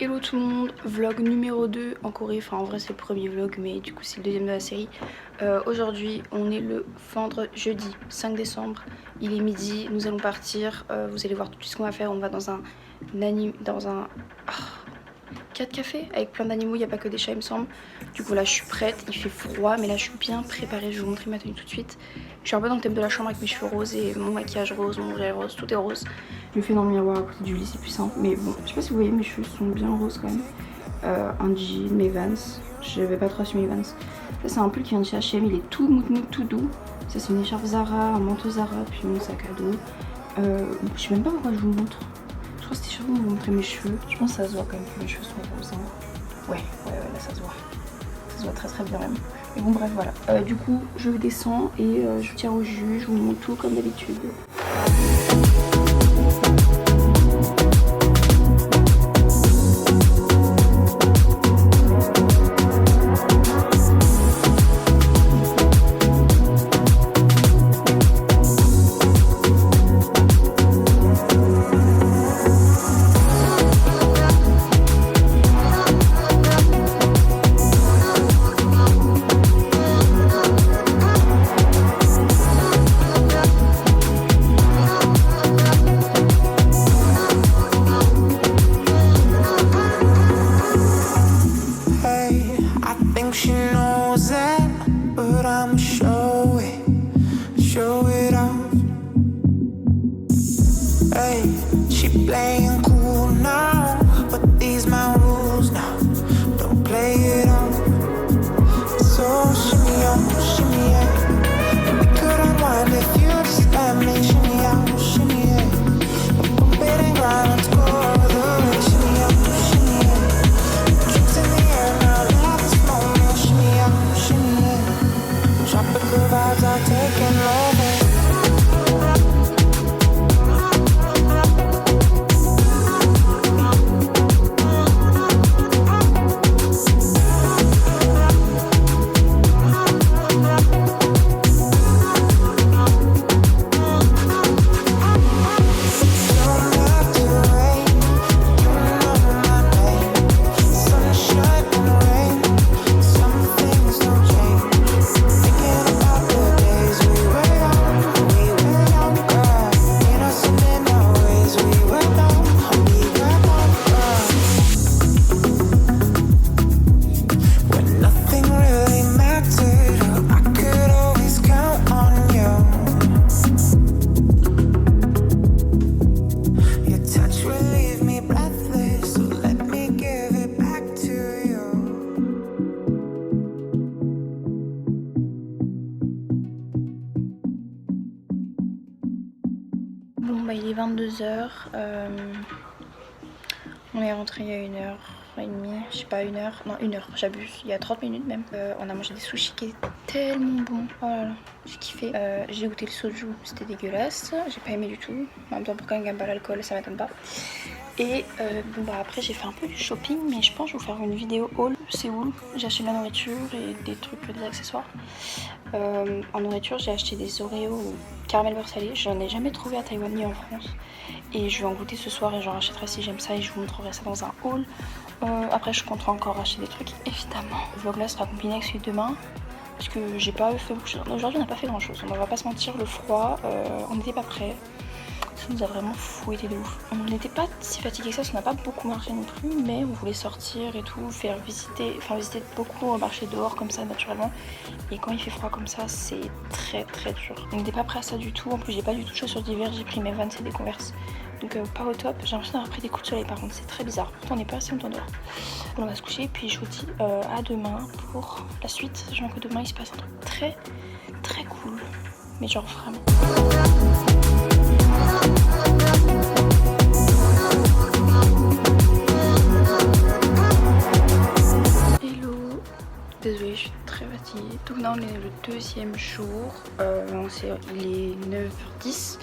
Hello tout le monde, vlog numéro 2 en Corée, enfin en vrai c'est le premier vlog mais du coup c'est le deuxième de la série. Aujourd'hui on est le jeudi 5 décembre, il est midi, nous allons partir, vous allez voir tout ce qu'on va faire, on va dans un 4 cafés avec plein d'animaux, il n'y a pas que des chats il me semble. Du coup là je suis prête, il fait froid mais là je suis bien préparée, je vais vous montrer ma tenue tout de suite. Je suis un peu dans le thème de la chambre avec mes cheveux roses et mon maquillage rose, mon gel rose, tout est rose. Je me fais dans le miroir à côté du lit, c'est plus simple. Mais bon, je sais pas si vous voyez, mes cheveux sont bien roses quand même. Un jean, mes Vans. Je vais pas trop sur mes Vans. Ça c'est un pull qui vient de chez H&M, il est tout mou, tout doux. Ça c'est une écharpe Zara, un manteau Zara, puis mon sac à dos. Je sais même pas pourquoi je vous montre. Je crois que c'était surtout pour vous montrer mes cheveux. Je pense que ça se voit quand même que mes cheveux sont roses. Hein. Ouais, là ça se voit. Ça se voit très bien même. Mais bon bref voilà. Du coup je descends et je tiens au jus, je vous montre tout comme d'habitude. Playing cool now, but these my rules now. Don't play it on. So shimmy on, shimmy yeah. We could unwind if you just let me. Shimmy out, shimmy yeah. Bump it and grind, let's go all the way. Shimmy out, shimmy yeah. Drinks in the air now, let us moment. Shimmy out, shimmy yeah. Tropical vibes are taking over. Bon bah il est 22h, on est rentré il y a 1h30, je sais pas 1h, non 1h, j'abuse, il y a 30 minutes même. On a mangé des sushis qui étaient tellement bons, oh là là, j'ai kiffé. J'ai goûté le soju, c'était dégueulasse, j'ai pas aimé du tout, en même temps pour quelqu'un qui aime pas l'alcool ça m'étonne pas. Et bon bah après j'ai fait un peu du shopping mais je pense que je vais vous faire une vidéo haul Séoul. J'ai acheté de la nourriture et des trucs, des accessoires. En nourriture j'ai acheté des Oreos caramel beurre salé, j'en ai jamais trouvé à Taïwan ni en France. Et je vais en goûter ce soir et j'en rachèterai si j'aime ça et je vous montrerai ça dans un haul. Après je compterai encore acheter des trucs évidemment. Le vlog là sera combiné avec celui de demain. Parce que j'ai pas fait beaucoup de choses. Aujourd'hui on n'a pas fait grand chose, on va pas se mentir, le froid, on n'était pas prêts. Ça nous a vraiment fouetté de ouf. On n'était pas si fatigué que ça, on n'a pas beaucoup marché non plus, mais on voulait sortir et tout, visiter beaucoup, marcher dehors comme ça naturellement. Et quand il fait froid comme ça, c'est très dur. On n'était pas prêt à ça du tout, en plus j'ai pas du tout de chaussures d'hiver, j'ai pris mes Vans et des Converse. Donc pas au top, j'ai l'impression d'avoir pris des coups de soleil par contre, c'est très bizarre. On n'est pas assez longtemps dehors. On va se coucher et puis je vous dis à demain pour la suite. Je vois que demain il se passe un truc très cool, mais genre vraiment. Hello, désolée je suis très fatiguée. Donc là on est le deuxième jour, il est 9h10.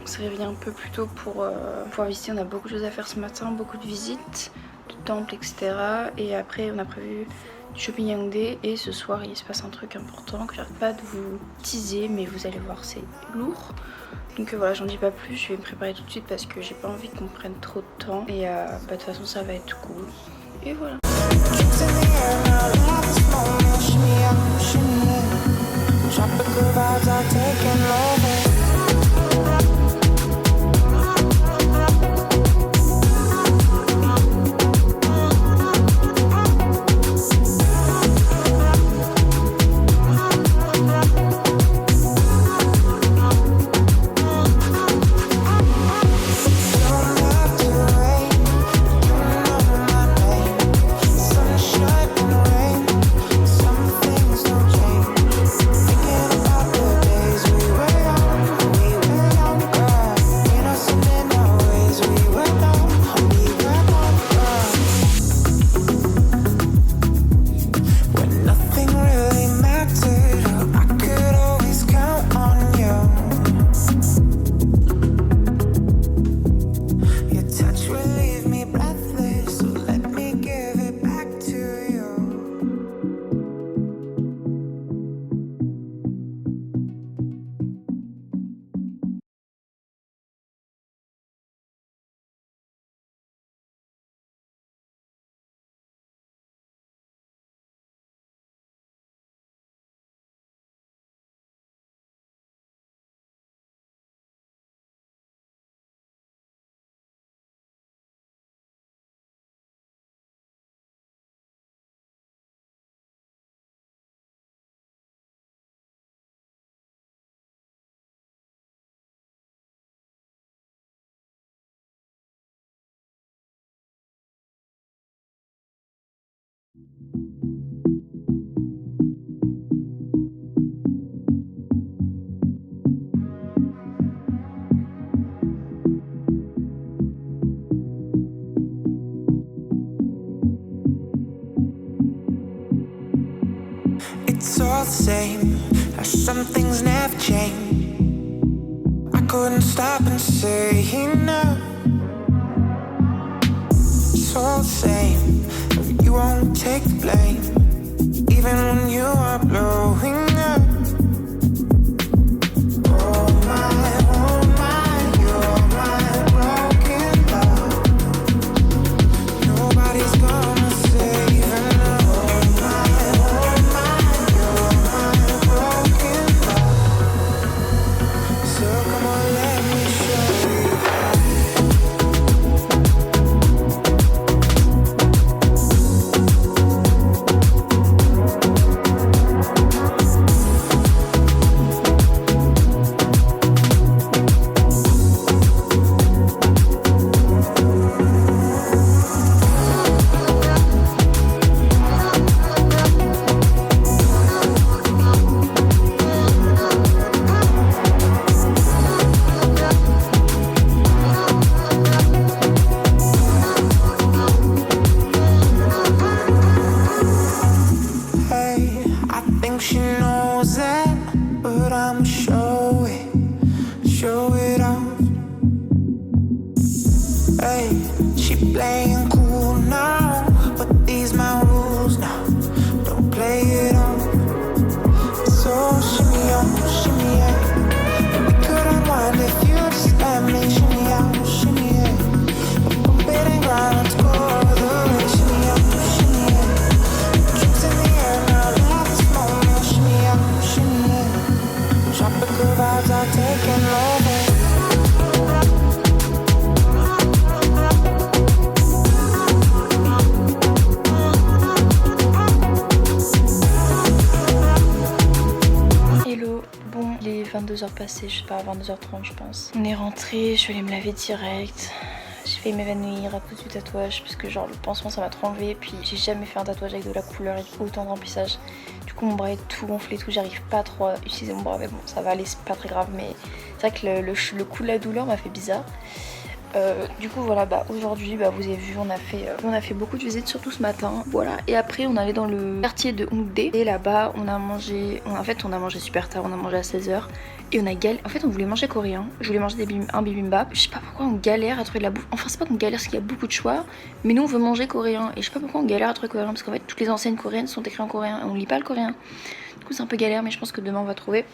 On s'est réveillé un peu plus tôt pour pouvoir visiter, on a beaucoup de choses à faire ce matin, beaucoup de visites, de temples etc. Et après on a prévu Shopping Yaoundé et ce soir il se passe un truc important que j'arrête pas de vous teaser, mais vous allez voir c'est lourd. Donc voilà, j'en dis pas plus, je vais me préparer tout de suite parce que j'ai pas envie qu'on prenne trop de temps. Et bah, de toute façon ça va être cool. Et voilà. It's all the same, how some things never change. I couldn't stop and say no. It's all the same, you won't take the blame, even when you are blowing up. Oh my, you're my broken love. Nobody's gonna save enough. Oh my, you're my broken love. So come on, let me show you. Playing cool now, but these my rules now. Don't play it on. So shimmy on, shimmy yeah. We could unwind if you just let me shimmy out, shimmy yeah. But pump it and grind, let's go all the way. Shimmy out, shimmy yeah. Drinks in the air now, let this moment. Shimmy out, shimmy yeah. Tropical vibes are taking over. Hello, bon, il est 22h passées, je sais pas, 22h30 je pense. On est rentré, je vais aller me laver direct. J'ai failli m'évanouir à cause du tatouage parce que genre le pansement ça m'a trop enlevé. Puis j'ai jamais fait un tatouage avec de la couleur et autant de remplissage. Du coup mon bras est tout gonflé, tout, j'arrive pas trop à utiliser mon bras. Mais bon ça va aller, c'est pas très grave. Mais c'est vrai que le coup de la douleur m'a fait bizarre. Du coup voilà, aujourd'hui vous avez vu, on a fait beaucoup de visites, surtout ce matin. Voilà, et après on allait dans le quartier de Hongdae et là-bas on a mangé super tard, on a mangé à 16h et en fait on voulait manger coréen. Je voulais manger un bibimbap. Je sais pas pourquoi on galère à trouver de la bouffe. Enfin c'est pas qu'on galère parce qu'il y a beaucoup de choix, mais nous on veut manger coréen et je sais pas pourquoi on galère à trouver coréen parce qu'en fait toutes les enseignes coréennes sont écrites en coréen et on lit pas le coréen. Du coup c'est un peu galère, mais je pense que demain on va trouver.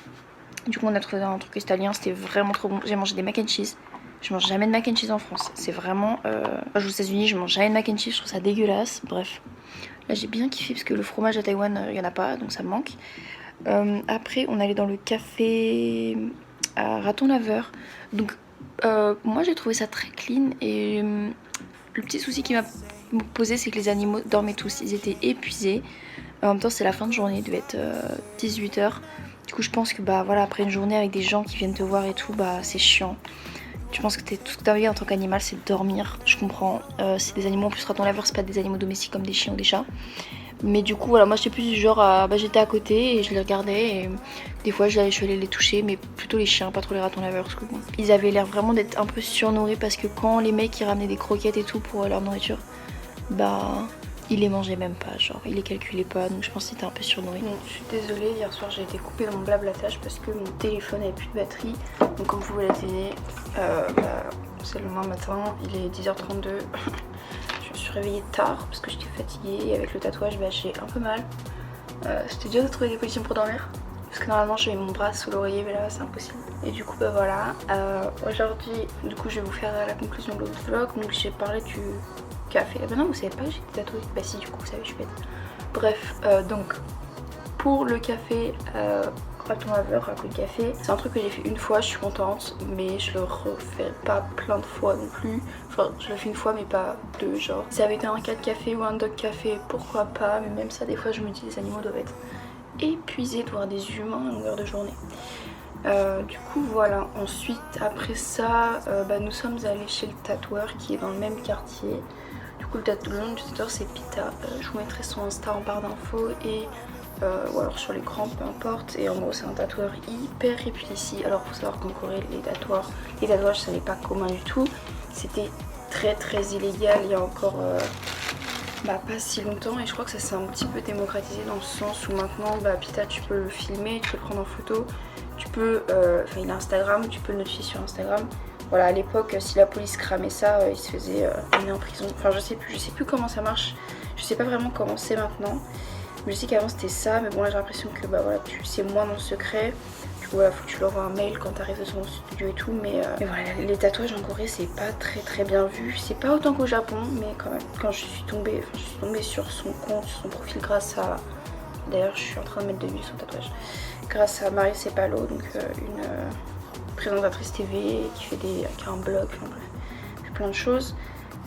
Du coup on a trouvé un truc italien, c'était vraiment trop bon. J'ai mangé des mac and cheese. Je mange jamais de mac and cheese en France. C'est vraiment... je vais aux États-Unis, je mange jamais de mac and cheese, je trouve ça dégueulasse. Bref. Là j'ai bien kiffé parce que le fromage à Taïwan, il y en a pas, donc ça me manque. Après on allait dans le café à Raton Laveur. Donc moi j'ai trouvé ça très clean et le petit souci qui m'a posé c'est que les animaux dormaient tous. Ils étaient épuisés. En même temps c'est la fin de journée, il devait être 18h. Du coup je pense que voilà, après une journée avec des gens qui viennent te voir et tout, c'est chiant. Je pense que tout ce que t'as envie en tant qu'animal c'est de dormir, je comprends. C'est des animaux, en plus Raton Laveur c'est pas des animaux domestiques comme des chiens ou des chats. Mais du coup voilà, moi j'étais plus du genre à... j'étais à côté et je les regardais et des fois je suis allée les toucher, mais plutôt les chiens, pas trop les ratons laveurs parce que bon, ils avaient l'air vraiment d'être un peu surnourris parce que quand les mecs ils ramenaient des croquettes et tout pour leur nourriture, il les mangeait même pas, genre il les calculait pas, donc je pense qu'il était un peu surnourri. Donc, je suis désolée, hier soir j'ai été coupée dans mon blablatage parce que mon téléphone avait plus de batterie. Donc comme vous pouvez la deviner, c'est le lendemain matin, il est 10h32. Je me suis réveillée tard parce que j'étais fatiguée et avec le tatouage j'ai un peu mal. C'était dur de trouver des positions pour dormir parce que normalement je mets mon bras sous l'oreiller, mais là c'est impossible. Et du coup voilà, aujourd'hui du coup je vais vous faire la conclusion de l'autre vlog. Donc j'ai parlé du café. Non, vous savez pas que j'étais tatouée? Bah si, du coup vous savez, je suis bête. Bref, donc pour le café Raton Laveur, à coup de café, c'est un truc que j'ai fait une fois, je suis contente, mais je le refais pas plein de fois non plus. Enfin je le fais une fois mais pas deux, genre si ça avait été un cat café ou un dog café pourquoi pas, mais même ça des fois je me dis les animaux doivent être épuisés de voir des humains à longueur de journée. Du coup voilà, ensuite après ça nous sommes allés chez le tatoueur qui est dans le même quartier. Du coup le nom du tatoueur c'est Pita. Je vous mettrai son Insta en barre d'infos et ou alors sur l'écran, peu importe. Et en gros c'est un tatoueur hyper réputé ici. Alors faut savoir qu'en Corée les tatouages ça n'est pas commun du tout. C'était très illégal il y a encore pas si longtemps, et je crois que ça s'est un petit peu démocratisé dans le sens où maintenant Pita tu peux le filmer, tu peux le prendre en photo, tu peux, il a Instagram, tu peux le notifier sur Instagram. Voilà, à l'époque si la police cramait ça, il se faisait emmener en prison. Enfin je sais plus comment ça marche, je sais pas vraiment comment c'est maintenant. Mais je sais qu'avant c'était ça, mais bon là j'ai l'impression que voilà, c'est moins dans le secret. Du coup voilà, faut que tu leur envoies un mail quand t'arrives de son studio et tout. Mais voilà, les tatouages en Corée c'est pas très bien vu. C'est pas autant qu'au Japon, mais quand même. Quand je suis tombée sur son compte, sur son profil grâce à... D'ailleurs je suis en train de mettre de l'huile sur le tatouage. Grâce à Marie Cepalo, donc une présentatrice TV qui a un blog, enfin bref, fait plein de choses.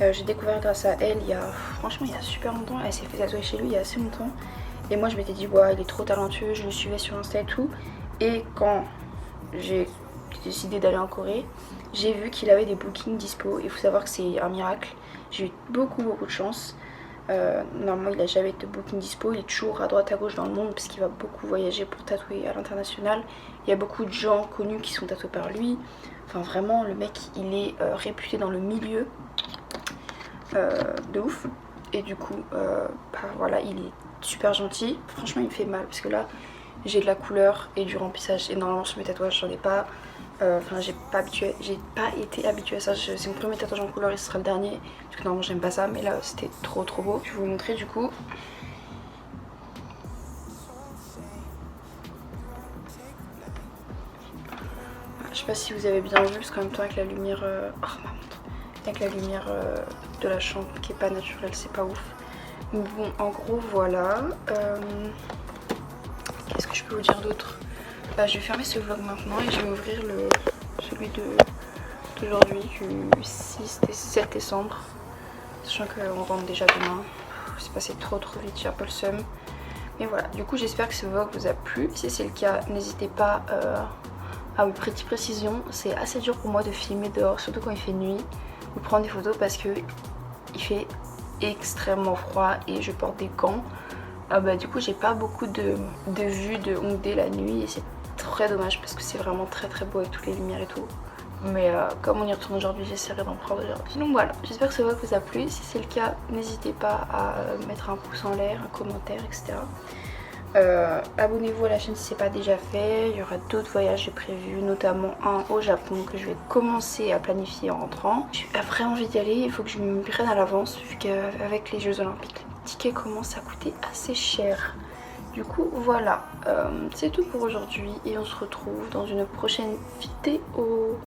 J'ai découvert grâce à elle franchement il y a super longtemps. Elle s'est fait tatouer chez lui il y a assez longtemps. Et moi je m'étais dit ouais, il est trop talentueux, je le suivais sur Insta et tout. Et quand j'ai décidé d'aller en Corée, j'ai vu qu'il avait des bookings dispo. Il faut savoir que c'est un miracle. J'ai eu beaucoup de chance. Normalement il a jamais de booking dispo, il est toujours à droite à gauche dans le monde parce qu'il va beaucoup voyager pour tatouer à l'international. Il y a beaucoup de gens connus qui sont tatoués par lui. Enfin vraiment le mec il est réputé dans le milieu de ouf. Et du coup voilà, il est super gentil. Franchement il me fait mal parce que là j'ai de la couleur et du remplissage, et normalement sur mes tatouages j'en ai pas. Enfin j'ai pas été habituée à ça. C'est mon premier tatouage en couleur et ce sera le dernier parce que normalement j'aime pas ça, mais là c'était trop beau. Je vais vous montrer du coup. Je sais pas si vous avez bien vu parce qu'en même temps avec la lumière avec la lumière de la chambre qui est pas naturelle, c'est pas ouf. Bon en gros voilà. Qu'est-ce que je peux vous dire d'autre? Je vais fermer ce vlog maintenant et je vais ouvrir celui d'aujourd'hui, du 7 décembre. Sachant qu'on rentre déjà demain. C'est passé trop vite, j'ai un peu le seum. Mais voilà, du coup j'espère que ce vlog vous a plu. Si c'est le cas, n'hésitez pas à une petite précision. C'est assez dur pour moi de filmer dehors, surtout quand il fait nuit, ou prendre des photos parce que il fait extrêmement froid et je porte des gants. Du coup j'ai pas beaucoup de vues de Hongdae la nuit et c'est très dommage parce que c'est vraiment très beau avec toutes les lumières et tout. Mais comme on y retourne aujourd'hui, j'essaierai d'en prendre aujourd'hui. Donc voilà, j'espère que ça vous a plu. Si c'est le cas, n'hésitez pas à mettre un pouce en l'air, un commentaire, etc. Abonnez-vous à la chaîne si ce n'est pas déjà fait. Il y aura d'autres voyages prévus, notamment un au Japon que je vais commencer à planifier en rentrant. J'ai vraiment envie d'y aller, il faut que je me prenne à l'avance vu qu'avec les Jeux Olympiques, les tickets commencent à coûter assez cher. Du coup voilà, c'est tout pour aujourd'hui et on se retrouve dans une prochaine vidéo.